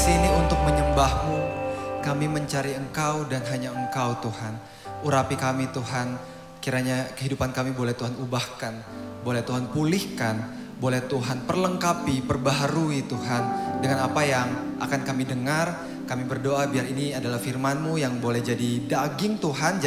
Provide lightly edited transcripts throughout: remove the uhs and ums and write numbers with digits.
sini untuk menyembah-Mu. Kami mencari Engkau dan hanya Engkau Tuhan. Urapi kami Tuhan, kiranya kehidupan kami boleh Tuhan ubahkan, boleh Tuhan pulihkan, boleh Tuhan perlengkapi, perbaharui Tuhan dengan apa yang akan kami dengar. Kami berdoa biar ini adalah firman-Mu yang boleh jadi daging Tuhan,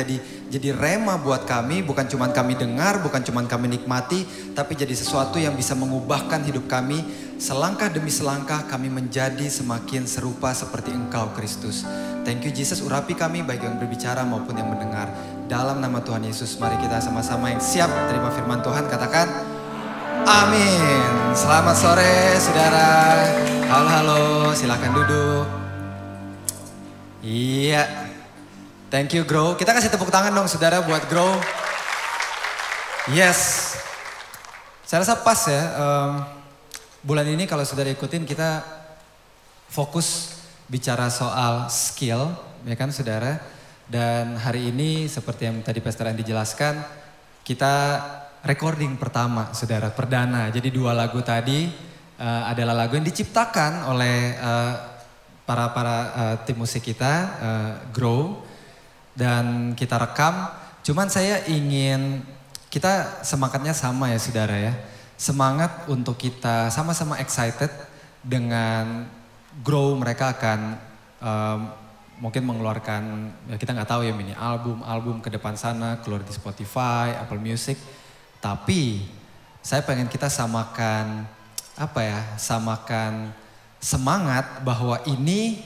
jadi rema buat kami. Bukan cuma kami dengar, bukan cuma kami nikmati, tapi jadi sesuatu yang bisa mengubahkan hidup kami. Selangkah demi selangkah kami menjadi semakin serupa seperti Engkau Kristus. Thank you Jesus, urapi kami baik yang berbicara maupun yang mendengar. Dalam nama Tuhan Yesus, mari kita sama-sama yang siap terima firman Tuhan katakan amin. Selamat sore saudara. Halo, silakan duduk. Iya, thank you Grow. Kita kasih tepuk tangan dong saudara buat Grow. Yes, saya rasa pas ya. Bulan ini kalau saudara ikutin kita fokus bicara soal skill, ya kan saudara. Dan hari ini seperti yang tadi Pastor Andi jelaskan, kita recording pertama saudara, perdana. Jadi 2 lagu tadi adalah lagu yang diciptakan oleh para tim musik kita, Grow, dan kita rekam. Cuman saya ingin, kita semangatnya sama ya saudara ya. Semangat untuk kita sama-sama excited dengan Grow. Mereka akan mungkin mengeluarkan, ya kita nggak tahu ya mini album ke depan sana, keluar di Spotify, Apple Music. Tapi saya pengen kita samakan samakan semangat bahwa ini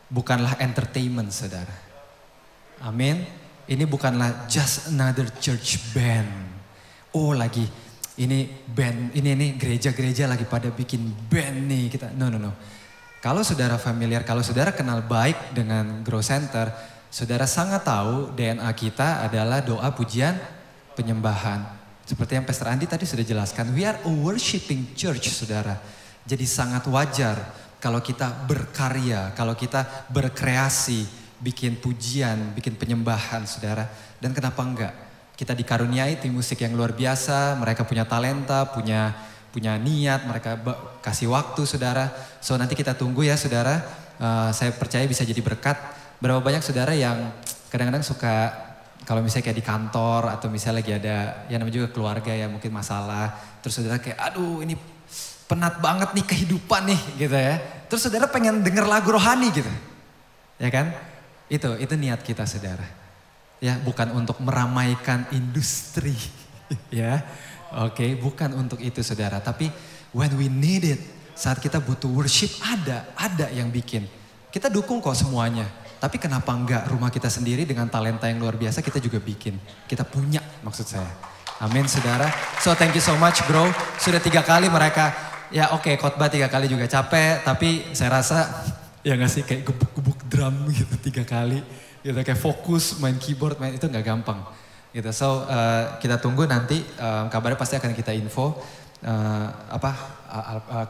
bukanlah entertainment saudara. Amin. Ini bukanlah just another church band. Oh lagi ini band, ini gereja-gereja lagi pada bikin band nih kita. No. Kalau saudara familiar, kalau saudara kenal baik dengan Grow Center, saudara sangat tahu DNA kita adalah doa, pujian, penyembahan. Seperti yang Pastor Andi tadi sudah jelaskan, we are a worshiping church saudara. Jadi sangat wajar kalau kita berkarya, kalau kita berkreasi, bikin pujian, bikin penyembahan saudara. Dan kenapa enggak? Kita dikaruniai tim musik yang luar biasa, mereka punya talenta, punya niat, mereka kasih waktu saudara. So nanti kita tunggu ya saudara, saya percaya bisa jadi berkat. Berapa banyak saudara yang kadang-kadang suka, kalau misalnya kayak di kantor atau misalnya lagi ada, ya namanya juga keluarga ya mungkin masalah. Terus saudara kayak aduh ini penat banget nih kehidupan nih gitu ya. Terus saudara pengen denger lagu rohani gitu. Ya kan? Itu niat kita saudara. Ya, bukan untuk meramaikan industri. Ya. Oke, bukan untuk itu saudara. Tapi when we need it, saat kita butuh worship ada yang bikin. Kita dukung kok semuanya. Tapi kenapa enggak rumah kita sendiri dengan talenta yang luar biasa kita juga bikin. Kita punya maksud saya. Amin saudara. So thank you so much bro. Sudah 3 kali mereka, ya oke, khotbah 3 kali juga capek. Tapi saya rasa ya gak sih kayak gebuk-gebuk drum gitu 3 kali. Gitu kayak fokus main keyboard, itu gak gampang. Gitu. So kita tunggu nanti kabarnya pasti akan kita info.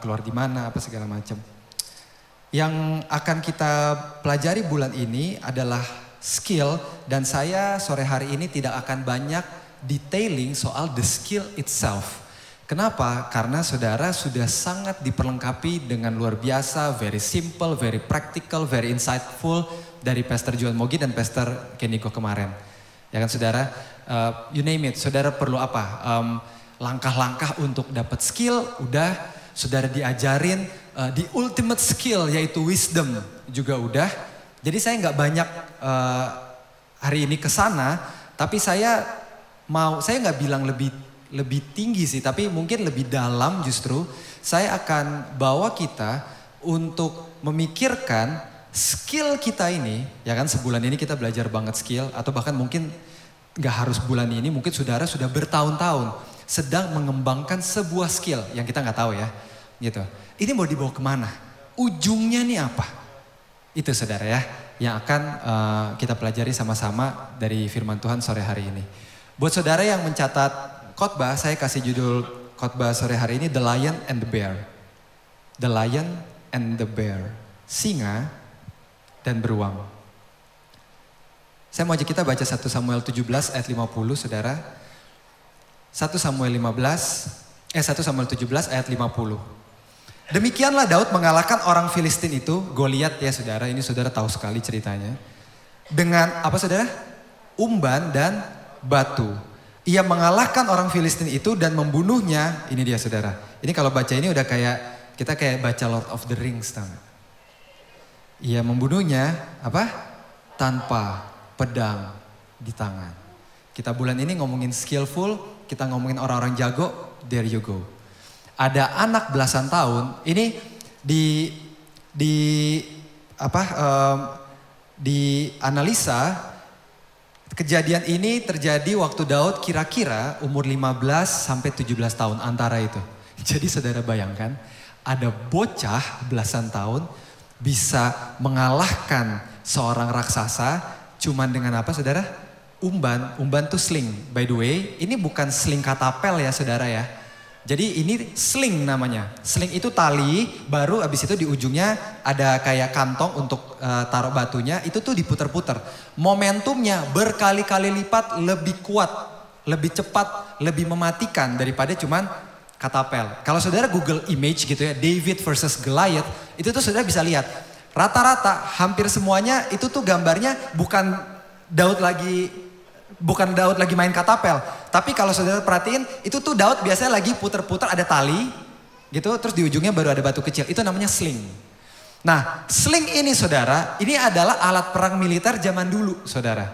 Keluar di mana, apa segala macam. Yang akan kita pelajari bulan ini adalah skill. Dan saya sore hari ini tidak akan banyak detailing soal the skill itself. Kenapa? Karena saudara sudah sangat diperlengkapi dengan luar biasa, very simple, very practical, very insightful dari Pastor Juan Mogi dan Pastor Keniko kemarin. Ya kan saudara, you name it, saudara perlu apa? Langkah-langkah untuk dapat skill, udah saudara diajarin the ultimate skill yaitu wisdom juga udah. Jadi saya nggak banyak hari ini ke sana, tapi saya nggak bilang lebih tinggi sih, tapi mungkin lebih dalam justru. Saya akan bawa kita untuk memikirkan skill kita ini, ya kan sebulan ini kita belajar banget skill, atau bahkan mungkin gak harus bulan ini, mungkin saudara sudah bertahun-tahun sedang mengembangkan sebuah skill yang kita gak tahu ya, gitu. Ini mau dibawa kemana? Ujungnya nih apa? Itu saudara ya, yang akan kita pelajari sama-sama dari firman Tuhan sore hari ini. Buat saudara yang mencatat khotbah, saya kasih judul khotbah sore hari ini The Lion and the Bear. The Lion and the Bear. Singa dan beruang. Saya mau ajak kita baca 1 Samuel 17 ayat 50 saudara. 1 Samuel 17 ayat 50. Demikianlah Daud mengalahkan orang Filistin itu. Goliat ya saudara, ini saudara tahu sekali ceritanya. Dengan apa saudara? Umban dan batu. Ia mengalahkan orang Filistin itu dan membunuhnya. Ini dia saudara. Ini kalau baca ini udah kayak, kita kayak baca Lord of the Rings tahu gak? Ia membunuhnya apa? Tanpa pedang di tangan. Kita bulan ini ngomongin skillful, kita ngomongin orang-orang jago, there you go. Ada anak belasan tahun, ini di analisa kejadian ini terjadi waktu Daud kira-kira umur 15 sampai 17 tahun antara itu. Jadi saudara bayangkan ada bocah belasan tahun bisa mengalahkan seorang raksasa cuman dengan apa saudara? Umban tuh sling. By the way, ini bukan sling katapel ya saudara ya. Jadi ini sling namanya. Sling itu tali, baru abis itu di ujungnya ada kayak kantong untuk taruh batunya. Itu tuh diputer-puter. Momentumnya berkali-kali lipat lebih kuat, lebih cepat, lebih mematikan daripada cuman katapel. Kalau saudara Google image gitu ya, David versus Goliath, itu tuh saudara bisa lihat. Rata-rata hampir semuanya itu tuh gambarnya bukan Daud lagi main katapel. Tapi kalau saudara perhatiin, itu tuh Daud biasanya lagi puter-puter ada tali gitu, terus di ujungnya baru ada batu kecil. Itu namanya sling. Nah, sling ini saudara, ini adalah alat perang militer zaman dulu saudara.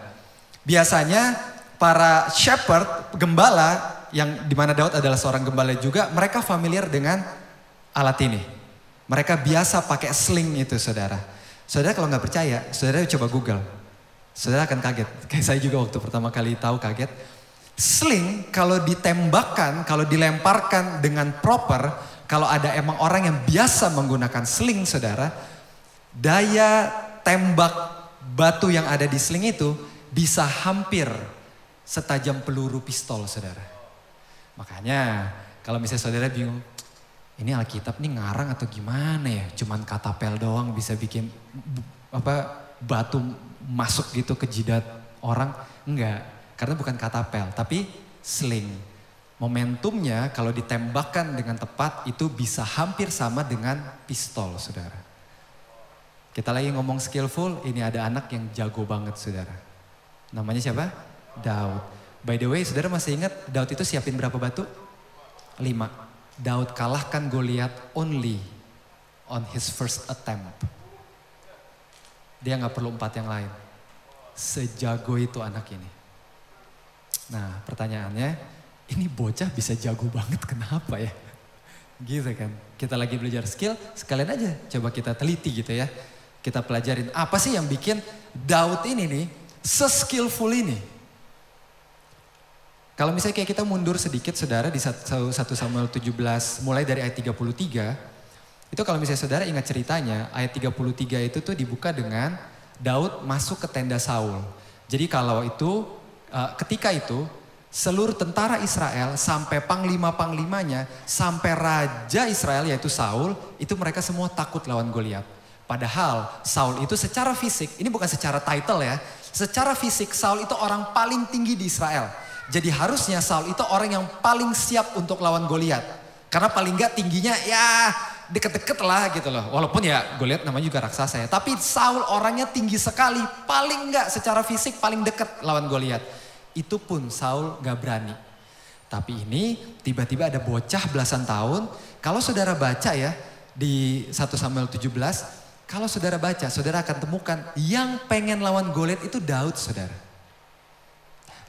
Biasanya para shepherd, gembala, yang dimana Daud adalah seorang gembala juga, mereka familiar dengan alat ini. Mereka biasa pakai sling itu saudara. Saudara kalau nggak percaya, saudara coba Google. Saudara akan kaget, kayak saya juga waktu pertama kali tahu kaget. Sling kalau ditembakkan, kalau dilemparkan dengan proper, kalau ada emang orang yang biasa menggunakan sling saudara, daya tembak batu yang ada di sling itu bisa hampir setajam peluru pistol saudara. Makanya kalau misalnya saudara bingung, ini Alkitab nih ngarang atau gimana ya, cuman katapel doang bisa bikin batu masuk gitu ke jidat orang. Enggak, karena bukan katapel tapi sling. Momentumnya kalau ditembakkan dengan tepat itu bisa hampir sama dengan pistol saudara. Kita lagi ngomong skillful, ini ada anak yang jago banget saudara. Namanya siapa? Daud. By the way saudara masih ingat Daud itu siapin berapa batu? 5. Daud kalahkan Goliat only on his first attempt. Dia gak perlu 4 yang lain. Sejago itu anak ini. Nah pertanyaannya, ini bocah bisa jago banget kenapa ya? Gitu kan. Kita lagi belajar skill, sekalian aja coba kita teliti gitu ya. Kita pelajarin apa sih yang bikin Daud ini nih se-skillful ini. Kalau misalnya kayak kita mundur sedikit saudara di 1 Samuel 17 mulai dari ayat 33. Itu kalau misalnya saudara ingat ceritanya, ayat 33 itu tuh dibuka dengan Daud masuk ke tenda Saul. Jadi kalau itu, ketika itu seluruh tentara Israel sampai panglima-panglimanya, sampai raja Israel yaitu Saul, itu mereka semua takut lawan Goliat. Padahal Saul itu secara fisik, ini bukan secara title ya, secara fisik Saul itu orang paling tinggi di Israel. Jadi harusnya Saul itu orang yang paling siap untuk lawan Goliat. Karena paling gak tingginya ya deket-deket lah gitu loh. Walaupun ya Goliat namanya juga raksasa ya. Tapi Saul orangnya tinggi sekali. Paling gak secara fisik paling deket lawan Goliat. Itu pun Saul gak berani. Tapi ini tiba-tiba ada bocah belasan tahun. Kalau saudara baca ya di 1 Samuel 17. Kalau saudara baca saudara akan temukan yang pengen lawan Goliat itu Daud saudara.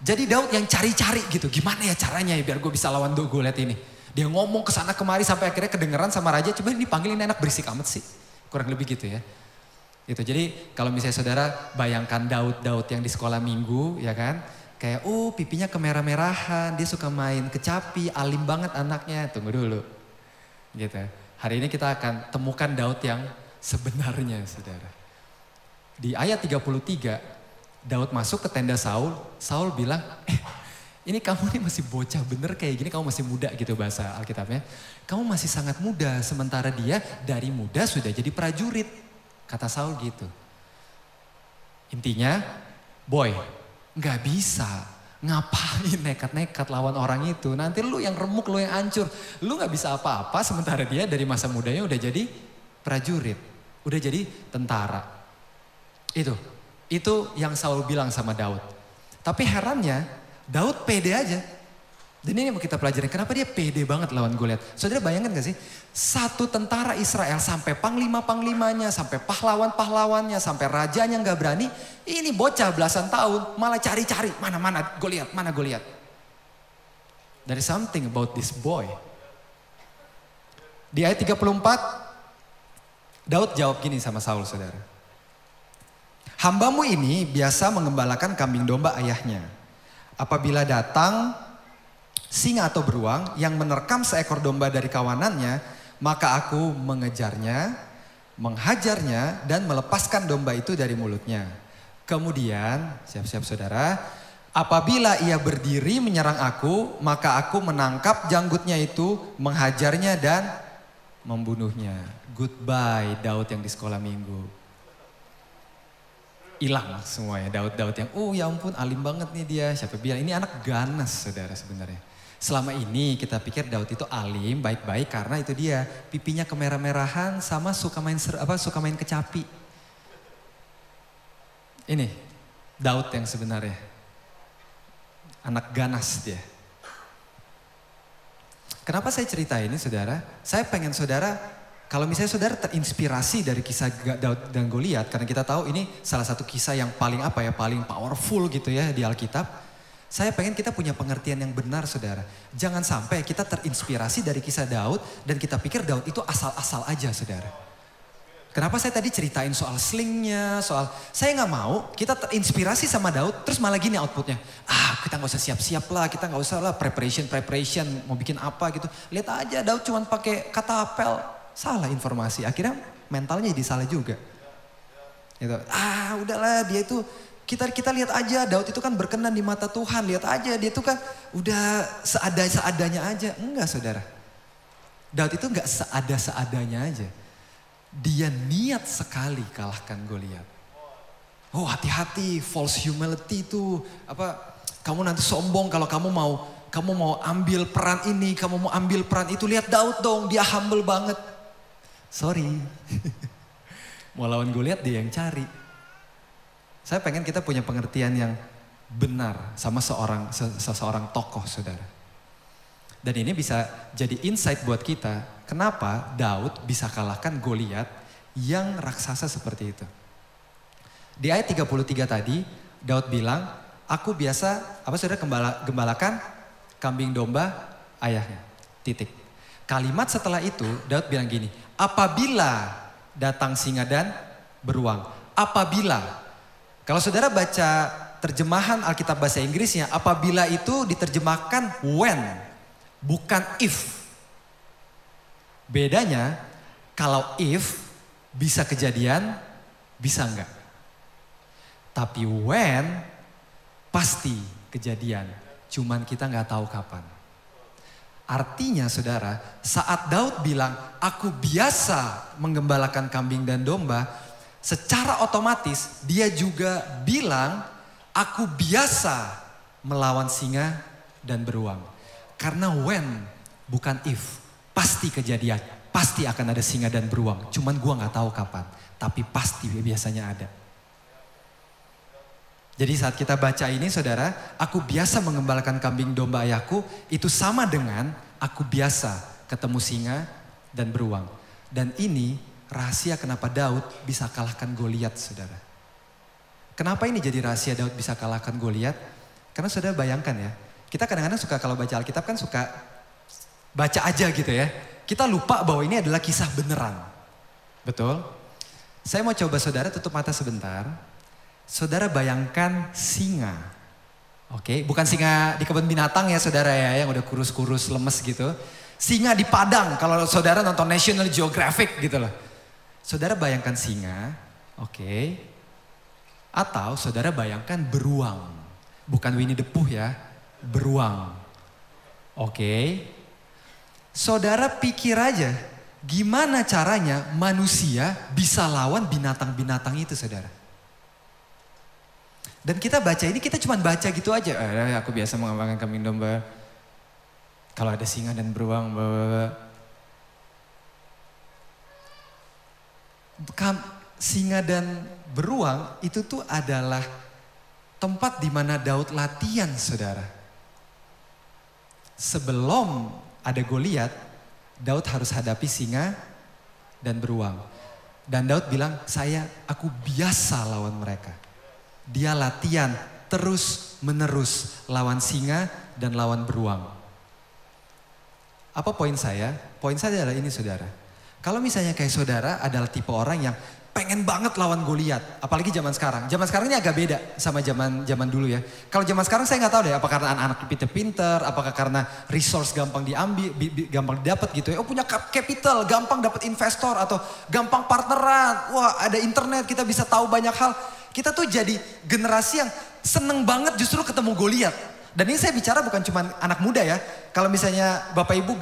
Jadi Daud yang cari-cari gitu, gimana ya caranya ya biar gue bisa lawan Goliat ini. Dia ngomong ke sana kemari sampai akhirnya kedengeran sama raja, coba ini panggilin anak berisik amat sih. Kurang lebih gitu ya. Gitu. Jadi kalau misalnya saudara bayangkan Daud yang di sekolah minggu ya kan. Kayak pipinya kemerah-merahan, dia suka main kecapi, alim banget anaknya. Tunggu dulu. Gitu. Hari ini kita akan temukan Daud yang sebenarnya saudara. Di ayat 33 Daud masuk ke tenda Saul, Saul bilang, ini kamu nih masih bocah bener kayak gini, kamu masih muda gitu bahasa Alkitabnya. Kamu masih sangat muda, sementara dia dari muda sudah jadi prajurit. Kata Saul gitu. Intinya, boy, gak bisa Ngapain nekat-nekat lawan orang itu? Nanti lu yang remuk, lu yang hancur. Lu gak bisa apa-apa sementara dia dari masa mudanya udah jadi prajurit. Udah jadi tentara. Itu yang Saul bilang sama Daud. Tapi herannya Daud pede aja. Dan ini yang mau kita pelajari. Kenapa dia pede banget lawan Goliat? Saudara bayangkan gak sih? Satu tentara Israel sampai panglima-panglimanya, sampai pahlawan-pahlawannya, sampai rajanya gak berani. Ini bocah belasan tahun malah cari-cari. Mana Goliat, mana Goliat. There is something about this boy. Di ayat 34, Daud jawab gini sama Saul, saudara. Hambamu ini biasa mengembalakan kambing domba ayahnya. Apabila datang singa atau beruang yang menerkam seekor domba dari kawanannya, maka aku mengejarnya, menghajarnya, dan melepaskan domba itu dari mulutnya. Kemudian, siap-siap saudara, apabila ia berdiri menyerang aku, maka aku menangkap janggutnya itu, menghajarnya dan membunuhnya. Goodbye Daud yang di sekolah minggu. Hilang semuanya Daud yang, oh ya ampun alim banget nih dia. Siapa bilang ini anak ganas saudara sebenarnya. Selama ini kita pikir Daud itu alim, baik-baik karena itu dia pipinya kemerah-merahan sama suka main kecapi. Ini Daud yang sebenarnya anak ganas dia. Kenapa saya cerita ini saudara? Saya pengen saudara, kalau misalnya saudara terinspirasi dari kisah Daud dan Goliat, karena kita tahu ini salah satu kisah yang paling paling powerful gitu ya di Alkitab. Saya pengen kita punya pengertian yang benar saudara. Jangan sampai kita terinspirasi dari kisah Daud dan kita pikir Daud itu asal-asal aja saudara. Kenapa saya tadi ceritain soal slingnya, saya nggak mau kita terinspirasi sama Daud terus malah gini outputnya. Kita nggak usah siap-siap lah, kita nggak usah lah preparation mau bikin apa gitu. Lihat aja Daud cuma pakai kata apel, salah informasi. Akhirnya mentalnya jadi salah juga. Gitu. Udahlah dia itu kita lihat aja Daud itu kan berkenan di mata Tuhan. Lihat aja dia itu kan udah seadanya aja. Enggak saudara. Daud itu enggak seadanya aja. Dia niat sekali kalahkan Goliat. Oh hati-hati false humility itu kamu nanti sombong kalau kamu mau ambil peran ini, kamu mau ambil peran itu. Lihat Daud dong, dia humble banget. Sorry. Mau lawan Goliat dia yang cari. Saya pengen kita punya pengertian yang benar sama seseorang tokoh saudara. Dan ini bisa jadi insight buat kita. Kenapa Daud bisa kalahkan Goliat yang raksasa seperti itu. Di ayat 33 tadi Daud bilang, aku biasa gembalakan kambing domba ayahnya. Titik. Kalimat setelah itu Daud bilang gini, apabila datang singa dan beruang. Apabila. Kalau saudara baca terjemahan Alkitab bahasa Inggrisnya, apabila itu diterjemahkan when, bukan if. Bedanya, kalau if bisa kejadian, bisa enggak. Tapi when pasti kejadian, cuman kita nggak tahu kapan. Artinya saudara, saat Daud bilang, aku biasa menggembalakan kambing dan domba, secara otomatis dia juga bilang, aku biasa melawan singa dan beruang. Karena when, bukan if, pasti kejadian, pasti akan ada singa dan beruang. Cuman gua gak tahu kapan, tapi pasti biasanya ada. Jadi saat kita baca ini saudara, aku biasa mengembalakan kambing domba ayahku, itu sama dengan aku biasa ketemu singa dan beruang. Dan ini rahasia kenapa Daud bisa kalahkan Goliat saudara. Kenapa ini jadi rahasia Daud bisa kalahkan Goliat? Karena saudara bayangkan ya, kita kadang-kadang suka kalau baca Alkitab kan suka baca aja gitu ya. Kita lupa bahwa ini adalah kisah beneran. Betul? Saya mau coba saudara tutup mata sebentar. Saudara bayangkan singa. Oke, bukan singa di kebun binatang ya saudara ya, yang udah kurus-kurus lemes gitu. Singa di padang, kalau saudara nonton National Geographic gitu loh. Saudara bayangkan singa, oke. Atau saudara bayangkan beruang. Bukan Winnie the Pooh ya, beruang. Oke. Saudara pikir aja, gimana caranya manusia bisa lawan binatang-binatang itu saudara. Dan kita baca ini, kita cuma baca gitu aja. Aku biasa mengamalkan kambing domba. Kalau ada singa dan beruang, singa dan beruang itu tuh adalah tempat di mana Daud latihan, saudara. Sebelum ada Goliat, Daud harus hadapi singa dan beruang. Dan Daud bilang, aku biasa lawan mereka. Dia latihan terus menerus lawan singa dan lawan beruang. Apa poin saya? Poin saya adalah ini, saudara. Kalau misalnya kayak saudara adalah tipe orang yang pengen banget lawan Goliat, apalagi zaman sekarang. Zaman sekarang ini agak beda sama zaman dulu ya. Kalau zaman sekarang saya nggak tahu deh, apakah karena anak-anak pinter-pinter, apakah karena resource gampang diambil, gampang didapat gitu ya. Oh, punya capital, gampang dapat investor atau gampang partneran. Wah, ada internet, kita bisa tahu banyak hal. Kita tuh jadi generasi yang seneng banget justru ketemu Goliat. Dan ini saya bicara bukan cuma anak muda ya. Kalau misalnya Bapak Ibu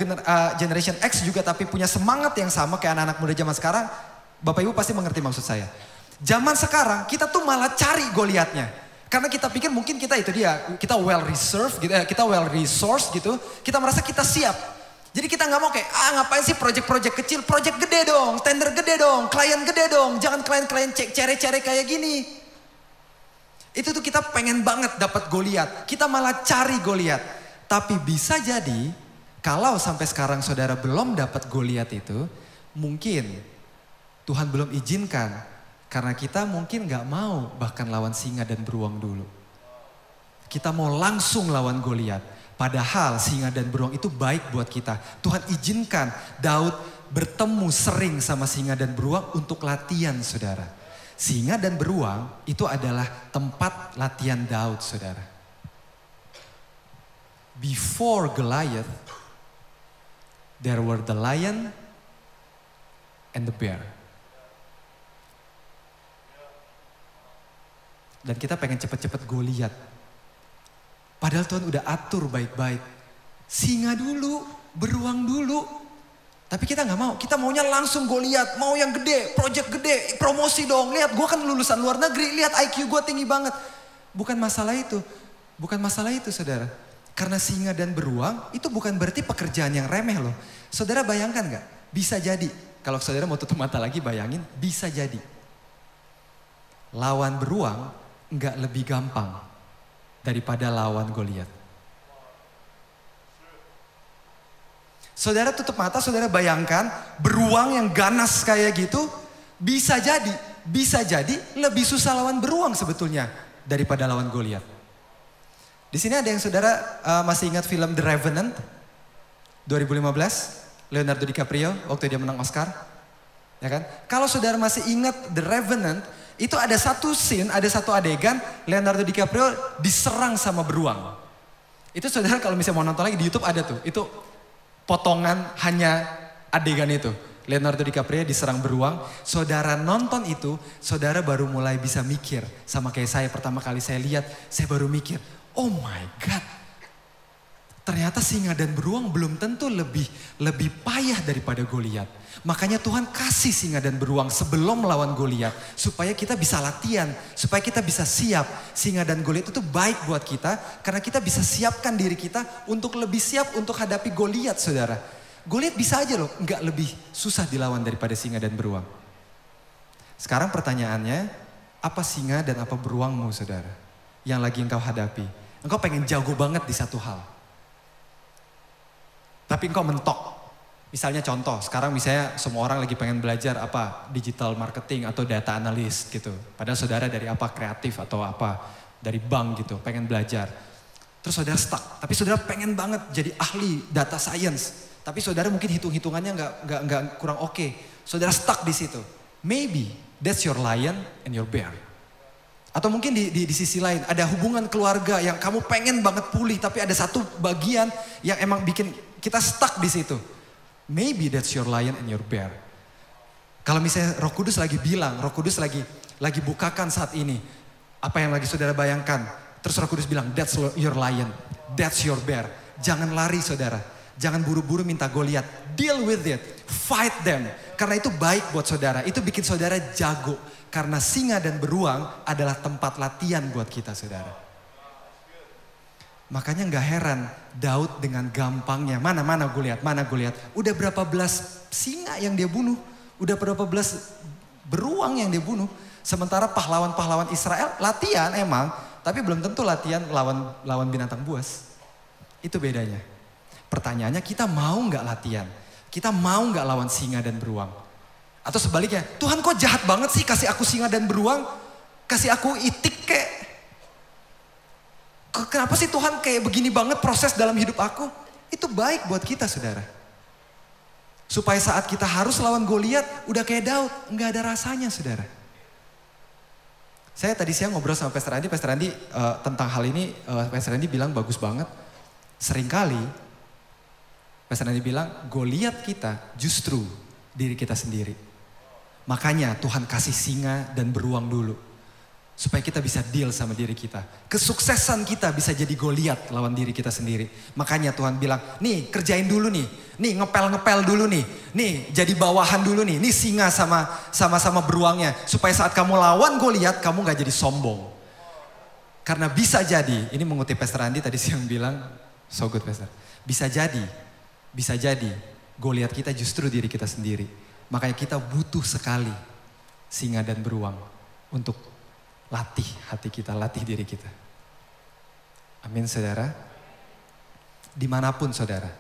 Generation X juga tapi punya semangat yang sama kayak anak-anak muda zaman sekarang, Bapak Ibu pasti mengerti maksud saya. Zaman sekarang kita tuh malah cari Goliatnya. Karena kita pikir mungkin kita itu dia, kita well reserved gitu, kita well resourced gitu. Kita merasa kita siap. Jadi kita nggak mau kayak, ngapain sih project-project kecil, project gede dong, tender gede dong, klien gede dong. Jangan klien-klien cere-cere kayak gini. Itu tuh kita pengen banget dapat Goliat. Kita malah cari Goliat. Tapi bisa jadi kalau sampai sekarang saudara belum dapat Goliat itu, mungkin Tuhan belum izinkan. Karena kita mungkin gak mau bahkan lawan singa dan beruang dulu. Kita mau langsung lawan Goliat. Padahal singa dan beruang itu baik buat kita. Tuhan izinkan Daud bertemu sering sama singa dan beruang untuk latihan, saudara. Singa dan beruang itu adalah tempat latihan Daud, saudara. Before Goliath, there were the lion and the bear. Dan kita pengen cepet-cepet Goliat. Padahal Tuhan udah atur baik-baik. Singa dulu, beruang dulu. Tapi kita gak mau, kita maunya langsung Goliat, mau yang gede, project gede, promosi dong. Lihat gue kan lulusan luar negeri, lihat IQ gue tinggi banget. Bukan masalah itu, saudara. Karena singa dan beruang itu bukan berarti pekerjaan yang remeh loh. Saudara bayangkan gak? Bisa jadi, kalau saudara mau tutup mata lagi bayangin, bisa jadi. Lawan beruang gak lebih gampang daripada lawan Goliat. Saudara tutup mata, saudara bayangkan beruang yang ganas kayak gitu bisa jadi lebih susah lawan beruang sebetulnya daripada lawan Goliat. Di sini ada yang saudara masih ingat film The Revenant 2015, Leonardo DiCaprio waktu dia menang Oscar, ya kan? Kalau saudara masih ingat The Revenant, itu ada satu scene, ada satu adegan Leonardo DiCaprio diserang sama beruang. Itu saudara kalau misalnya mau nonton lagi di YouTube ada tuh, itu potongan hanya adegan itu. Leonardo DiCaprio diserang beruang. Saudara nonton itu, saudara baru mulai bisa mikir. Sama kayak saya pertama kali saya lihat, saya baru mikir, oh my God. Ternyata singa dan beruang belum tentu lebih payah daripada Goliat. Makanya Tuhan kasih singa dan beruang sebelum melawan Goliat. Supaya kita bisa latihan, supaya kita bisa siap. Singa dan Goliat itu baik buat kita. Karena kita bisa siapkan diri kita untuk lebih siap untuk hadapi Goliat, saudara. Goliat bisa aja loh, nggak lebih susah dilawan daripada singa dan beruang. Sekarang pertanyaannya, apa singa dan apa beruangmu, saudara? Yang lagi engkau hadapi. Engkau pengen jago banget di satu hal. Tapi engkau mentok. Misalnya contoh, sekarang misalnya semua orang lagi pengen belajar apa digital marketing atau data analis gitu. Padahal saudara dari apa kreatif atau apa dari bank gitu, pengen belajar. Terus saudara stuck, tapi saudara pengen banget jadi ahli data science. Tapi saudara mungkin hitung-hitungannya nggak kurang oke. Saudara stuck di situ. Maybe that's your lion and your bear. Atau mungkin di sisi lain ada hubungan keluarga yang kamu pengen banget pulih, tapi ada satu bagian yang emang bikin kita stuck di situ. Maybe that's your lion and your bear. Kalau misalnya Roh Kudus lagi bilang, Roh Kudus lagi bukakan saat ini. Apa yang lagi saudara bayangkan. Terus Roh Kudus bilang, that's your lion, that's your bear. Jangan lari, saudara. Jangan buru-buru minta Goliat. Deal with it, fight them. Karena itu baik buat saudara, itu bikin saudara jago. Karena singa dan beruang adalah tempat latihan buat kita, saudara. Makanya gak heran Daud dengan gampangnya, mana gue lihat. Udah berapa belas singa yang dia bunuh. Udah berapa belas beruang yang dia bunuh. Sementara pahlawan-pahlawan Israel latihan emang, tapi belum tentu latihan lawan binatang buas. Itu bedanya. Pertanyaannya, kita mau gak latihan? Kita mau gak lawan singa dan beruang? Atau sebaliknya, Tuhan kok jahat banget sih kasih aku singa dan beruang? Kasih aku itik kek. Kenapa sih Tuhan kayak begini banget proses dalam hidup aku? Itu baik buat kita, saudara. Supaya saat kita harus lawan Goliat, udah kayak Daud, gak ada rasanya, saudara. Saya tadi siang ngobrol sama Pastor Andi tentang hal ini, Pastor Andi bilang bagus banget. Seringkali, Pastor Andi bilang, Goliat kita justru diri kita sendiri. Makanya Tuhan kasih singa dan beruang dulu. Supaya kita bisa deal sama diri kita. Kesuksesan kita bisa jadi Goliat lawan diri kita sendiri. Makanya Tuhan bilang, nih kerjain dulu nih. Nih ngepel dulu nih. Nih jadi bawahan dulu nih. Nih singa sama beruangnya. Supaya saat kamu lawan Goliat, kamu gak jadi sombong. Karena bisa jadi, ini mengutip Pastor Andi tadi siang bilang, so good Pastor. Bisa jadi Goliat kita justru diri kita sendiri. Makanya kita butuh sekali singa dan beruang untuk latih hati kita, latih diri kita. Amin, saudara. Dimanapun saudara,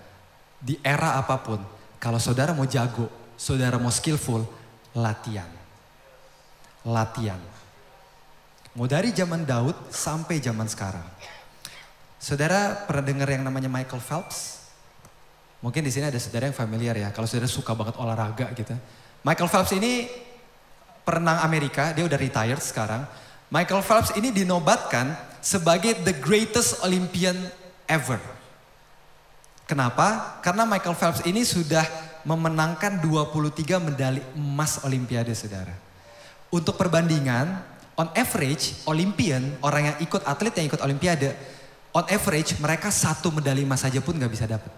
di era apapun, kalau saudara mau jago, saudara mau skillful, latihan. Latihan. Mau dari zaman Daud sampai zaman sekarang. Saudara pernah dengar yang namanya Michael Phelps? Mungkin di sini ada saudara yang familiar ya, kalau saudara suka banget olahraga gitu. Michael Phelps ini perenang Amerika, dia udah retired sekarang. Michael Phelps ini dinobatkan sebagai the greatest Olympian ever. Kenapa? Karena Michael Phelps ini sudah memenangkan 23 medali emas Olimpiade, saudara. Untuk perbandingan, on average, Olympian, orang yang ikut atlet yang ikut Olimpiade, on average mereka 1 medali emas saja pun gak bisa dapat.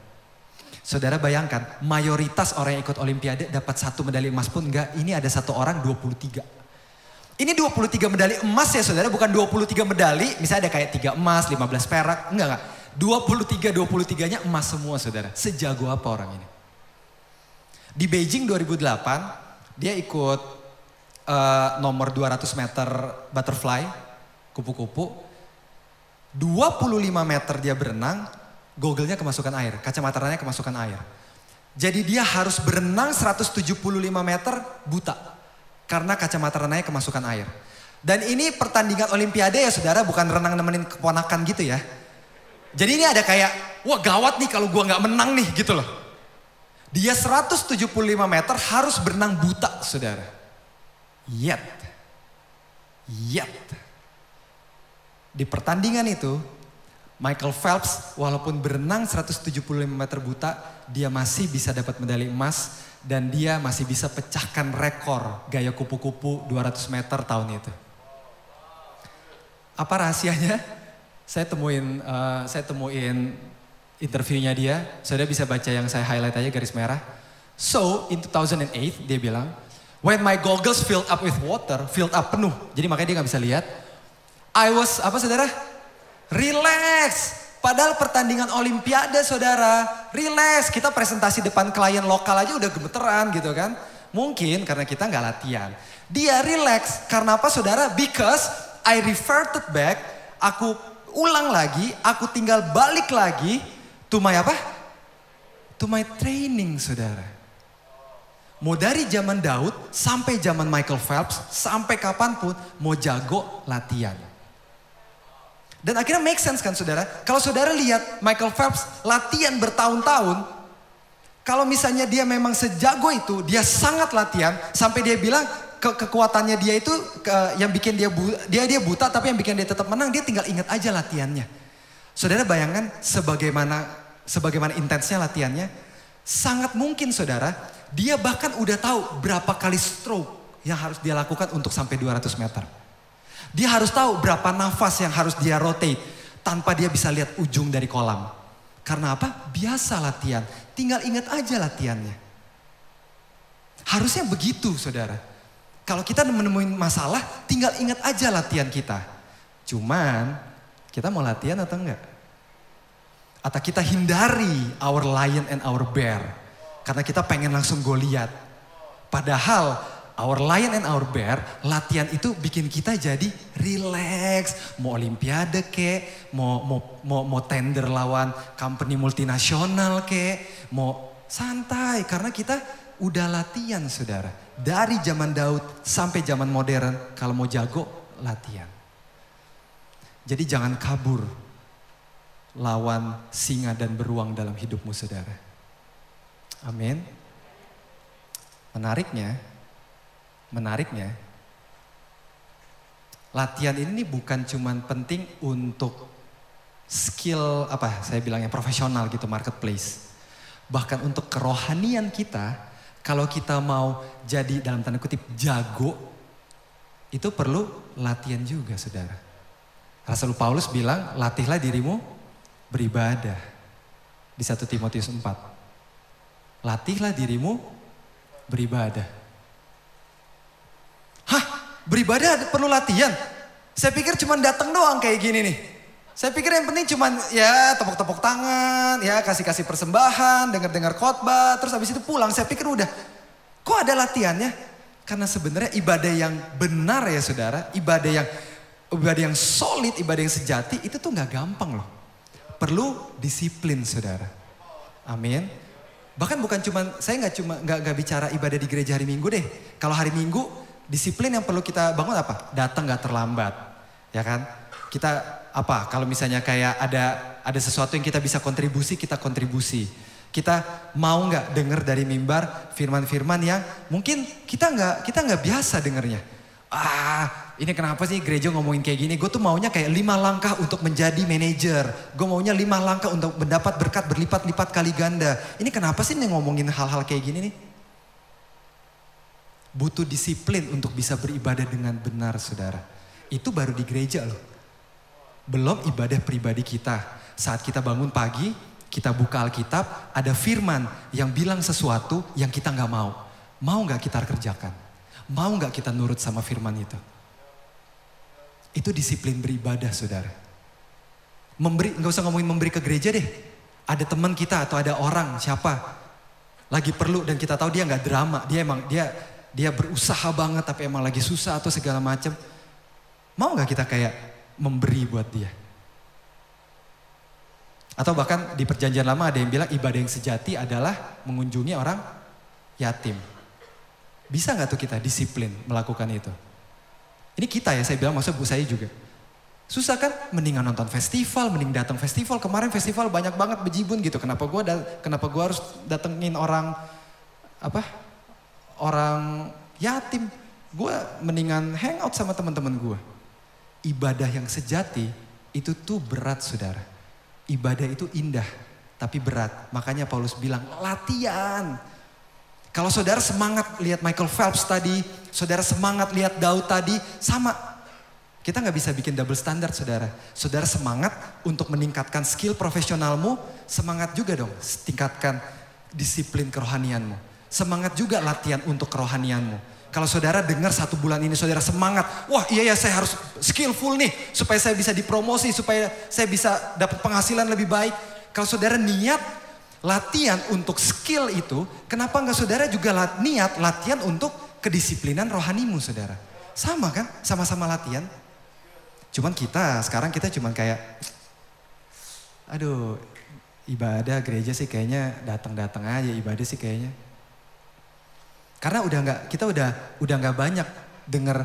Saudara bayangkan, mayoritas orang yang ikut Olimpiade dapat 1 medali emas pun enggak. Ini ada 1 orang 23. Ini 23 medali emas ya saudara, bukan 23 medali. Misalnya ada kayak 3 emas, 15 perak. Enggak. 23-23-nya emas semua saudara. Sejago apa orang ini? Di Beijing 2008, dia ikut nomor 200 meter butterfly, kupu-kupu. 25 meter dia berenang, gogelnya kemasukan air, kacamataranya kemasukan air. Jadi dia harus berenang 175 meter buta. Karena kacamata renangnya kemasukan air. Dan ini pertandingan Olimpiade ya saudara, bukan renang nemenin keponakan gitu ya. Jadi ini ada kayak, wah gawat nih kalau gua gak menang nih gitu loh. Dia 175 meter harus berenang buta saudara. Yet. Di pertandingan itu, Michael Phelps walaupun berenang 175 meter buta, dia masih bisa dapat medali emas. Dan dia masih bisa pecahkan rekor gaya kupu-kupu 200 meter tahun itu. Apa rahasianya? Saya temuin interviewnya dia. Saudara bisa baca yang saya highlight aja garis merah. So, in 2008 dia bilang, when my goggles filled up with water, filled up penuh. Jadi makanya dia gak bisa lihat. I was, apa saudara? Relax. Padahal pertandingan Olimpiade saudara, relax. Kita presentasi depan klien lokal aja udah gemeteran gitu kan. Mungkin karena kita nggak latihan. Dia relax, karena apa saudara? Because I reverted back, aku ulang lagi, aku tinggal balik lagi to my apa? To my training saudara. Mau dari zaman Daud sampai zaman Michael Phelps, sampai kapanpun mau jago latihan. Dan akhirnya make sense kan saudara. Kalau saudara lihat Michael Phelps latihan bertahun-tahun. Kalau misalnya dia memang sejago itu, dia sangat latihan. Sampai dia bilang kekuatannya dia itu yang bikin dia buta tapi yang bikin dia tetap menang. Dia tinggal ingat aja latihannya. Saudara bayangkan sebagaimana intensnya latihannya. Sangat mungkin saudara, dia bahkan udah tahu berapa kali stroke yang harus dia lakukan untuk sampai 200 meter. Dia harus tahu berapa nafas yang harus dia rotate tanpa dia bisa lihat ujung dari kolam. Karena apa? Biasa latihan. Tinggal ingat aja latihannya. Harusnya begitu saudara. Kalau kita menemuin masalah, tinggal ingat aja latihan kita. Cuman, kita mau latihan atau enggak? Atau kita hindari our lion and our bear. Karena kita pengen langsung Goliat. Padahal, our lion and our bear, latihan itu bikin kita jadi relax. Mau olimpiade kek, mau tender lawan company multinasional kek, mau santai. Karena kita udah latihan saudara. Dari zaman Daud sampai zaman modern, kalau mau jago, latihan. Jadi jangan kabur lawan singa dan beruang dalam hidupmu saudara. Amin. Menariknya, latihan ini bukan cuman penting untuk skill saya bilangnya profesional gitu, marketplace. Bahkan untuk kerohanian kita, kalau kita mau jadi dalam tanda kutip jago, itu perlu latihan juga saudara. Rasul Paulus bilang, latihlah dirimu beribadah. Di 1 Timotius 4. Latihlah dirimu beribadah. Hah? Beribadah perlu latihan? Saya pikir cuma datang doang kayak gini nih. Saya pikir yang penting cuma ya tepuk-tepuk tangan, ya kasih-kasih persembahan, dengar-dengar khotbah, terus habis itu pulang. Saya pikir udah. Kok ada latihannya? Karena sebenarnya ibadah yang benar ya saudara, ibadah yang solid, ibadah yang sejati itu tuh nggak gampang loh. Perlu disiplin saudara. Amin. Bahkan bukan cuma, saya nggak bicara ibadah di gereja hari Minggu deh. Kalau hari Minggu, disiplin yang perlu kita bangun apa? Datang nggak terlambat, ya kan? Kita kalau misalnya kayak ada sesuatu yang kita bisa kontribusi, kita kontribusi. Kita mau nggak dengar dari mimbar firman-firman yang mungkin kita nggak biasa dengarnya. Ini kenapa sih gereja ngomongin kayak gini? Gue tuh maunya kayak 5 langkah untuk menjadi manajer. Gue maunya 5 langkah untuk mendapat berkat berlipat-lipat kali ganda. Ini kenapa sih nih ngomongin hal-hal kayak gini nih? Butuh disiplin untuk bisa beribadah dengan benar saudara. Itu baru di gereja loh. Belum ibadah pribadi kita. Saat kita bangun pagi, kita buka Alkitab, ada firman yang bilang sesuatu yang kita gak mau. Mau gak kita kerjakan? Mau gak kita nurut sama firman itu? Itu disiplin beribadah saudara. Gak usah ngomongin memberi ke gereja deh. Ada teman kita atau ada orang siapa lagi perlu dan kita tahu dia gak drama. Dia berusaha banget tapi emang lagi susah atau segala macam. Mau gak kita kayak memberi buat dia? Atau bahkan di perjanjian lama ada yang bilang ibadah yang sejati adalah mengunjungi orang yatim. Bisa gak tuh kita disiplin melakukan itu? Ini kita ya, saya bilang maksudnya bu saya juga. Susah kan? Mendingan nonton festival, mending datang festival. Kemarin festival banyak banget bejibun gitu. Kenapa gue harus datengin orang yatim? Gue mendingan hangout sama teman-teman gue. Ibadah yang sejati itu tuh berat saudara. Ibadah itu indah tapi berat. Makanya Paulus bilang latihan. Kalau saudara semangat lihat Michael Phelps tadi, saudara semangat lihat Daud tadi, sama. Kita gak bisa bikin double standard saudara. Saudara semangat untuk meningkatkan skill profesionalmu, semangat juga dong tingkatkan disiplin kerohanianmu. Semangat juga latihan untuk kerohanianmu. Kalau saudara dengar 1 bulan ini saudara semangat, wah iya ya saya harus skillful nih supaya saya bisa dipromosi, supaya saya bisa dapat penghasilan lebih baik. Kalau saudara niat latihan untuk skill itu, kenapa enggak saudara juga niat latihan untuk kedisiplinan rohanimu saudara? Sama kan? Sama-sama latihan. Cuman sekarang kita cuman kayak, aduh ibadah gereja sih kayaknya datang-datang aja ibadah sih kayaknya. Karena kita udah nggak banyak dengar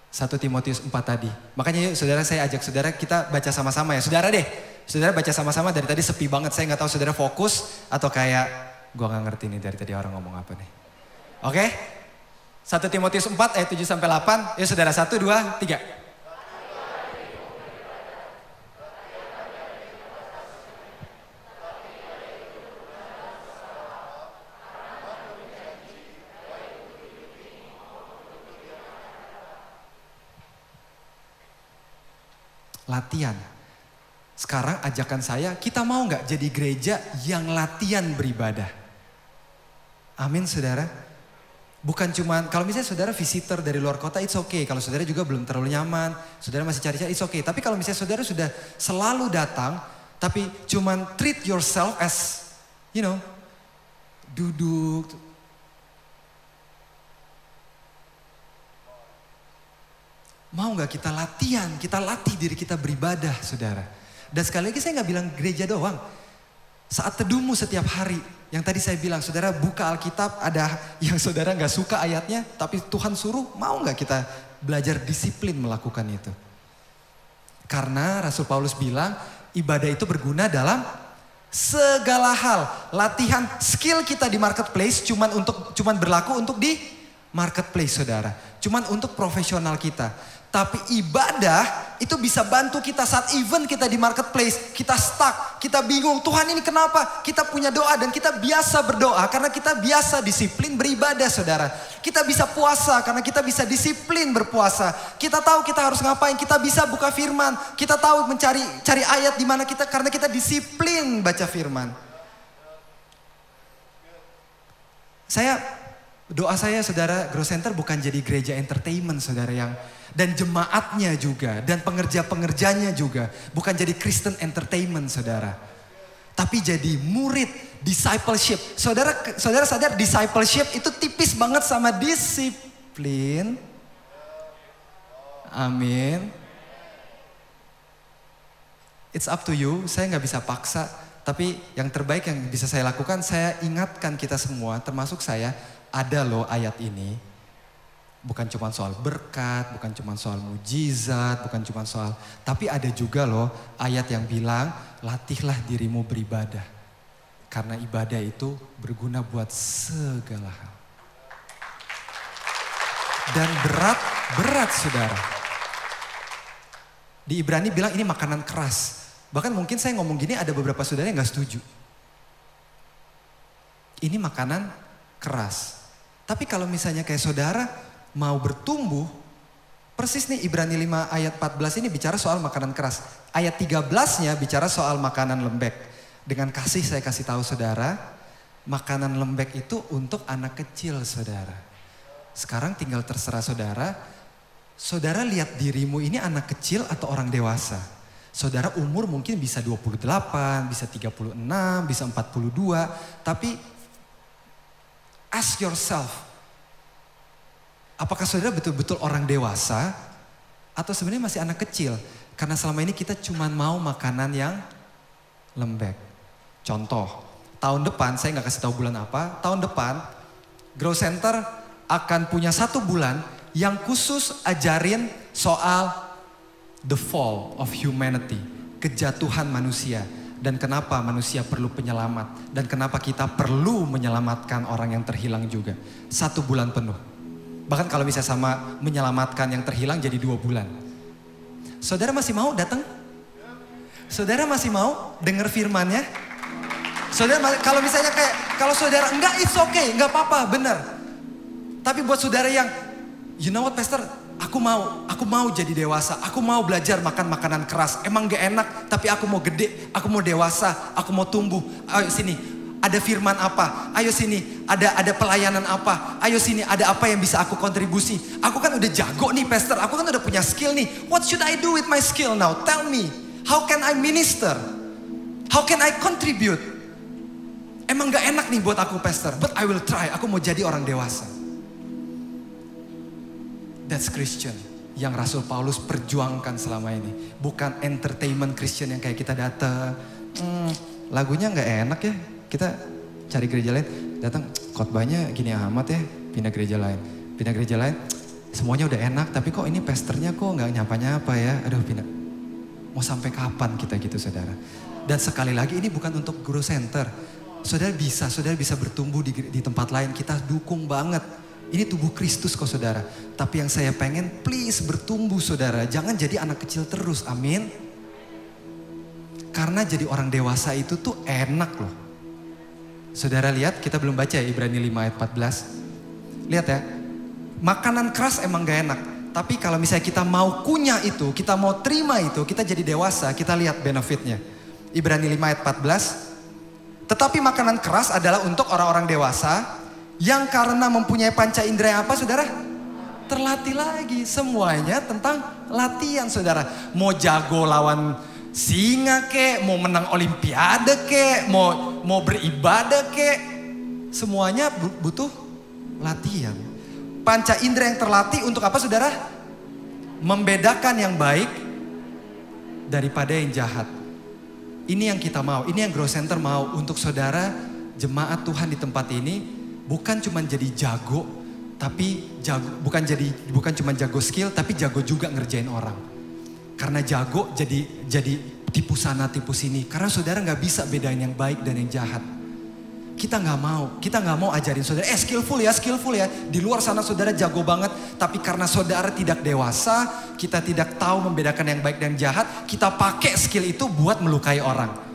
1 Timotius 4 tadi. Makanya yuk saudara, saya ajak saudara kita baca sama-sama ya. Saudara baca sama-sama, dari tadi sepi banget. Saya nggak tahu saudara fokus atau kayak gue nggak ngerti nih dari tadi orang ngomong apa nih. Oke? 1 Timotius 4 ayat 7 sampai 8. Yuk saudara 1, 2, 3. Latihan. Sekarang ajakan saya, kita mau gak jadi gereja yang latihan beribadah? Amin saudara. Bukan cuman, kalau misalnya saudara visitor dari luar kota, it's okay. Kalau saudara juga belum terlalu nyaman, saudara masih cari-cari, it's okay. Tapi kalau misalnya saudara sudah selalu datang, tapi cuman treat yourself as, duduk. Mau gak kita latihan, kita latih diri kita beribadah, saudara. Dan sekali lagi saya gak bilang gereja doang. Saat teduhmu setiap hari, yang tadi saya bilang, saudara buka Alkitab, ada yang saudara gak suka ayatnya, tapi Tuhan suruh, mau gak kita belajar disiplin melakukan itu? Karena Rasul Paulus bilang, ibadah itu berguna dalam segala hal. Latihan skill kita di marketplace cuman berlaku untuk di marketplace, saudara. Cuman untuk profesional kita. Tapi ibadah itu bisa bantu kita saat event kita di marketplace. Kita stuck, kita bingung. Tuhan ini kenapa? Kita punya doa dan kita biasa berdoa. Karena kita biasa disiplin beribadah, saudara. Kita bisa puasa karena kita bisa disiplin berpuasa. Kita tahu kita harus ngapain. Kita bisa buka firman. Kita tahu cari ayat di mana kita. Karena kita disiplin baca firman. Doa saya, saudara, Grow Center bukan jadi gereja entertainment, saudara, dan jemaatnya juga, dan pengerja-pengerjanya juga. Bukan jadi Kristen entertainment, saudara. Tapi jadi murid, discipleship. Saudara sadar discipleship itu tipis banget sama disiplin. Amin. It's up to you, saya gak bisa paksa. Tapi yang terbaik yang bisa saya lakukan, saya ingatkan kita semua, termasuk saya, ada loh ayat ini. Bukan cuma soal berkat, bukan cuma soal mujizat, bukan cuma soal. Tapi ada juga loh ayat yang bilang, latihlah dirimu beribadah. Karena ibadah itu berguna buat segala hal. Dan berat saudara. Di Ibrani bilang ini makanan keras. Bahkan mungkin saya ngomong gini ada beberapa saudara yang gak setuju. Ini makanan keras. Tapi kalau misalnya kayak saudara mau bertumbuh, persis nih Ibrani 5 ayat 14 ini bicara soal makanan keras. Ayat 13-nya bicara soal makanan lembek. Dengan kasih saya kasih tahu saudara, makanan lembek itu untuk anak kecil, saudara. Sekarang tinggal terserah saudara. Saudara lihat dirimu ini anak kecil atau orang dewasa. Saudara umur mungkin bisa 28, bisa 36, bisa 42. Tapi ask yourself, apakah saudara betul-betul orang dewasa atau sebenarnya masih anak kecil? Karena selama ini kita cuma mau makanan yang lembek. Contoh, tahun depan, saya gak kasih tahu bulan apa, tahun depan Grow Center akan punya 1 bulan yang khusus ajarin soal the fall of humanity, kejatuhan manusia. Dan kenapa manusia perlu penyelamat. Dan kenapa kita perlu menyelamatkan orang yang terhilang juga. 1 bulan penuh. Bahkan kalau bisa sama menyelamatkan yang terhilang jadi 2 bulan. Saudara masih mau datang? Saudara masih mau dengar firman-Nya? Saudara kalau misalnya kalau saudara enggak, it's okay, enggak apa-apa, benar. Tapi buat saudara yang, you know what pastor? Aku mau jadi dewasa, aku mau belajar makan makanan keras. Emang gak enak, tapi aku mau gede, aku mau dewasa, aku mau tumbuh. Ayo sini, ada firman apa? Ayo sini, ada pelayanan apa? Ayo sini, ada apa yang bisa aku kontribusi? Aku kan udah jago nih pastor, aku kan udah punya skill nih. What should I do with my skill now? Tell me, how can I minister? How can I contribute? Emang gak enak nih buat aku pastor, but I will try, aku mau jadi orang dewasa. That's Christian yang Rasul Paulus perjuangkan selama ini. Bukan entertainment Christian yang kayak kita datang, lagunya gak enak ya, kita cari gereja lain. Datang khotbahnya gini amat ya, pindah gereja lain. Pindah gereja lain, semuanya udah enak, tapi kok ini pastornya kok gak nyapa-nyapa ya. Aduh pindah. Mau sampai kapan kita gitu saudara. Dan sekali lagi ini bukan untuk Grow Center. Saudara bisa bertumbuh di tempat lain, kita dukung banget. Ini tubuh Kristus kok saudara. Tapi yang saya pengen, please bertumbuh saudara. Jangan jadi anak kecil terus, amin. Karena jadi orang dewasa itu tuh enak loh. Saudara lihat, kita belum baca ya Ibrani 5 ayat 14. Lihat ya, makanan keras emang gak enak. Tapi kalau misalnya kita mau kunyah itu, kita mau terima itu, kita jadi dewasa, kita lihat benefitnya. Ibrani 5 ayat 14. Tetapi makanan keras adalah untuk orang-orang dewasa Yang karena mempunyai panca indera yang apa saudara? Terlatih lagi. Semuanya tentang latihan saudara. Mau jago lawan singa kek, mau menang olimpiade kek, mau beribadah kek. Semuanya butuh latihan. Panca indera yang terlatih untuk apa saudara? Membedakan yang baik daripada yang jahat. Ini yang kita mau, ini yang Grow Center mau untuk saudara jemaat Tuhan di tempat ini. Bukan cuma jadi jago, tapi bukan cuma jago skill, tapi jago juga ngerjain orang. Karena jago jadi tipu sana tipu sini. Karena saudara nggak bisa bedain yang baik dan yang jahat. Kita nggak mau ajarin saudara, skillful ya. Di luar sana saudara jago banget, tapi karena saudara tidak dewasa, kita tidak tahu membedakan yang baik dan jahat, kita pakai skill itu buat melukai orang.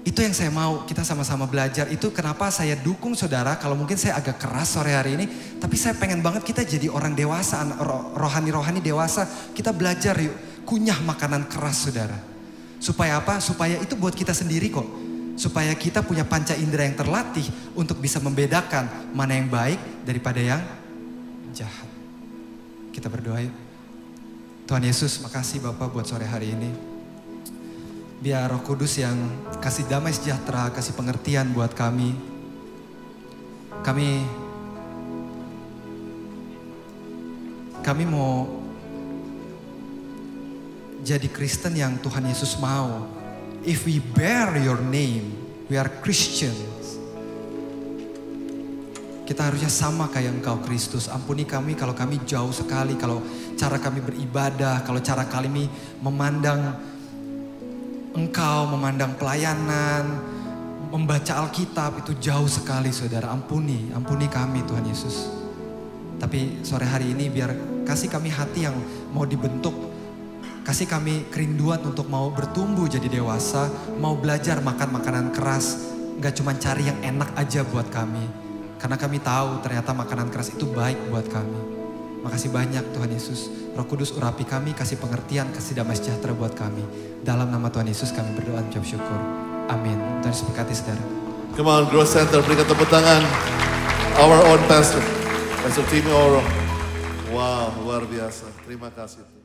Itu yang saya mau, kita sama-sama belajar. Itu kenapa saya dukung saudara, kalau mungkin saya agak keras sore hari ini, tapi saya pengen banget kita jadi orang dewasa, rohani-rohani dewasa. Kita belajar yuk, kunyah makanan keras saudara. Supaya apa? Supaya itu buat kita sendiri kok. Supaya kita punya panca indera yang terlatih untuk bisa membedakan mana yang baik daripada yang jahat. Kita berdoa yuk. Tuhan Yesus, makasih Bapak buat sore hari ini. Biar Roh Kudus yang kasih damai sejahtera, kasih pengertian buat kami. Kami mau jadi Kristen yang Tuhan Yesus mau. If we bear your name, we are Christians. Kita harusnya sama kayak Engkau Kristus. Ampuni kami kalau kami jauh sekali, kalau cara kami beribadah, kalau cara kami memandang Engkau, memandang pelayanan, membaca Alkitab itu jauh sekali saudara. Ampuni kami Tuhan Yesus. Tapi sore hari ini biar kasih kami hati yang mau dibentuk. Kasih kami kerinduan untuk mau bertumbuh jadi dewasa. Mau belajar makan makanan keras. Gak cuma cari yang enak aja buat kami. Karena kami tahu ternyata makanan keras itu baik buat kami. Makasih banyak Tuhan Yesus. Roh Kudus urapi kami, kasih pengertian, kasih damai sejahtera buat kami. Dalam nama Tuhan Yesus kami berdoa dan ucap syukur. Amin. Tuhan Yesus berkati saudara. Come on, Grow Center, berikan tepuk tangan. Our own pastor, Pastor Timmy Oro. Wow, luar biasa. Terima kasih.